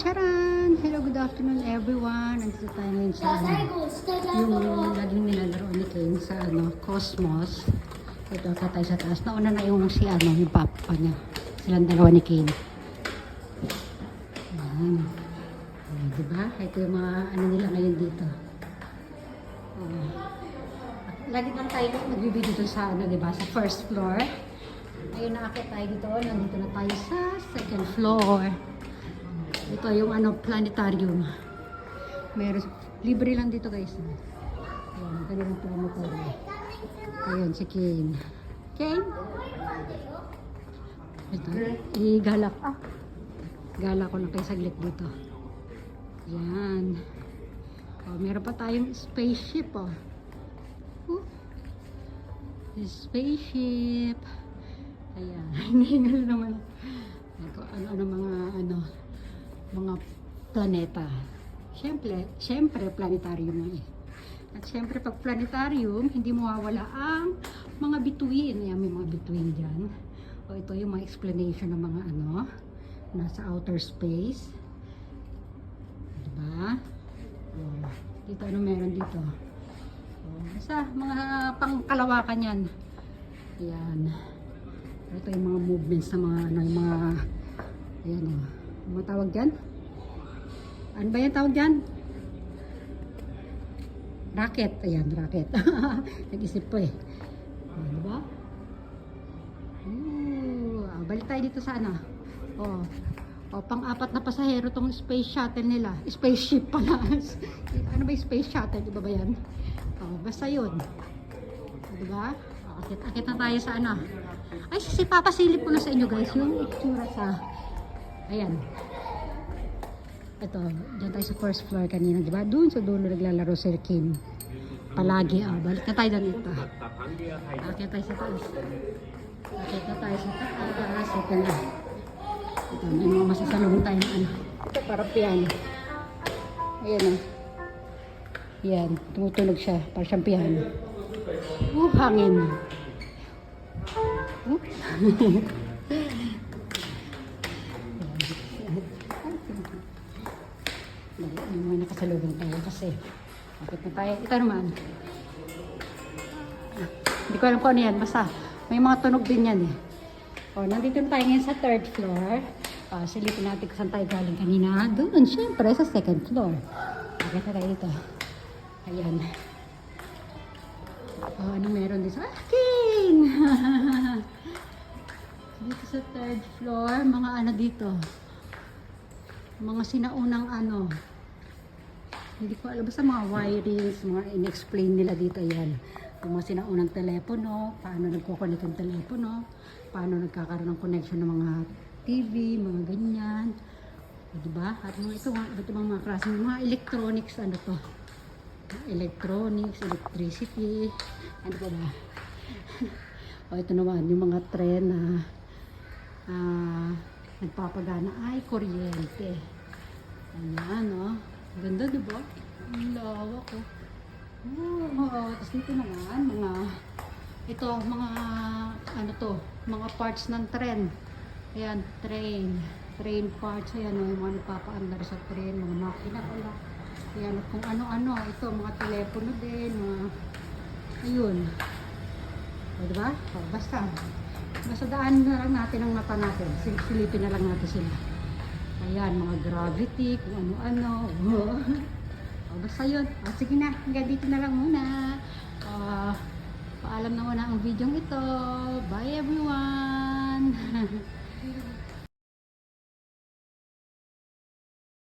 Charan! Hello, good afternoon everyone. Nandito tayo ngayon sa yung laging nilalaro ni Kane sa Cosmos. Ito tayo sa taas. Nauna na yung yung papa niya. Silang dalawa ni Kane. Ayan. Diba? Ito yung mga nila ngayon dito. Lagi lang tayo nagbibideo dito sa diba? Sa first floor. Ngayon nakakit tayo dito. Nandito na tayo sa second floor. Ito yung planetarium. Meron libre lang dito guys. Ayan, kanilang planetarium. Ayun si Kane. Kane? Ito, igalak. Gala ko lang kayo saglit dito. Ayan. Meron pa tayong spaceship Spaceship. Ayan. Hinihingal naman. Ano mga planeta. Siyempre planetarium na At siyempre pag planetarium, hindi mawawala ang mga bituin. Ayan, may mga bituin dyan. Ito yung mga explanation ng mga nasa outer space. Diba? Dito meron dito? Basta mga pangkalawakan yan. Ayan. Ito yung mga movements ng mga ayan mga tawag dyan? Ano ba yung tawag dyan? Rocket. Ayan, rocket. Nag-isip po diba? Balik tayo dito sa pang-apat na pasahero tong space shuttle nila. Spaceship pala. Ano ba yung space shuttle? Diba ba yan? Basta yun. Diba? Akit na tayo sa Ay, papasilip ko na sa inyo guys yung itsura sa ayan. Ito, dyan tayo sa first floor kanina, diba? Doon sa dulo naglalaro si Kim. Palagi, balik na tayo doon ito. Akit tayo sa taas. Akit na tayo sa taas. Ito na. Ito, may mga masasalubong tayo ng Ito, para piano. Ayan Ayan, tumutunog siya. Para siyang piano. Hangin. Yung mga nakasalubong tayo kasi bakit na tayo? Ito naman. Hindi ko alam kung ano yan. Basta may mga tunog din yan nandito tayo ngayon sa third floor. Silipin natin kung saan tayo galing kanina. Doon, syempre, sa second floor. Bakit na tayo dito? Ayan. Ano meron dito? King! Dito sa third floor, mga dito. Mga sinaunang hindi ko alam, basta mga wirings, mga in-explain nila dito yan. Yung mga sinaunang telepono, paano nagkoconnect yung telepono, paano nagkakaroon ng connection ng mga TV, mga ganyan. Diba? At ito mga klase, mga electronics, to? Electronics, electricity, ano ba ba? Ito naman, yung mga tren na nagpapagana ay kuryente. Ayan, ganda diba? Ang lawak tapos dito naman mga parts ng tren. Ayan, train parts. Ayan, yung mga nagpapaandar sa tren, mga makina pala. Ayan, at kung ano-ano. Ito, mga telepono din, ayun. Diba? Basta daan na lang natin ang mata natin. Silipin na lang natin sila. Ayan, mga gravity, kung ano-ano. Basta yun. Sige na, hanggang dito na lang muna. Paalam na muna ang video ito. Bye everyone!